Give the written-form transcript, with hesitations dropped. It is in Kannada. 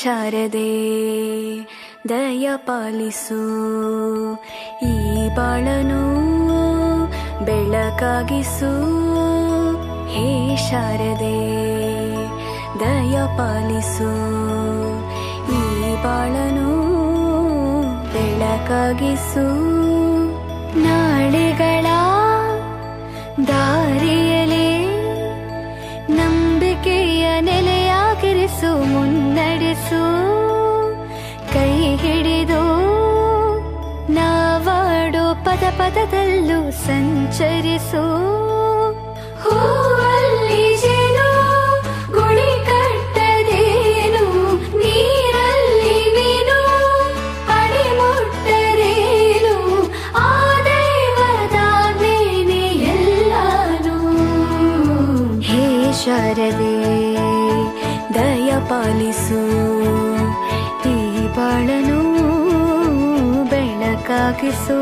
ಶಾರದೆ ದಯ ಪಾಲಿಸು, ಈ ಬಾಳನು ಬೆಳಕಾಗಿಸು. ಹೇ ಶಾರದೆ ದಯ ಪಾಲಿಸು, ಈ ಬಾಳನು ಬೆಳಕಾಗಿಸು. ನಾಳೆಗಳ ದಾರಿಯಲೇ ನಂಬಿಕೆಯ ನೆಲೆಯಾಗಿರಿಸು, ಮುನ್ನಡೆಸು. ಕೈ ಹಿಡಿದು ನಾವಾಡೋ ಪದ ಪದದಲ್ಲೂ ಸಂಚರಿಸು. ಹೂವಲ್ಲಿ ಜೇನು ಗುಳಿ ಕಟ್ಟದೇನು, ನೀರಲ್ಲಿ ಮೀನು ಅಡಿ ಮುಟ್ಟರೇನು, ಆ ದೈವದಾಜ್ಞೆನೇ ಎಲ್ಲಾನು. ಹೇ ಶಾರದೆ ದಯ ಪಾಲಿಸು, ಈ ಬಾಳನು ಬೆಳಕಾಗಿಸು.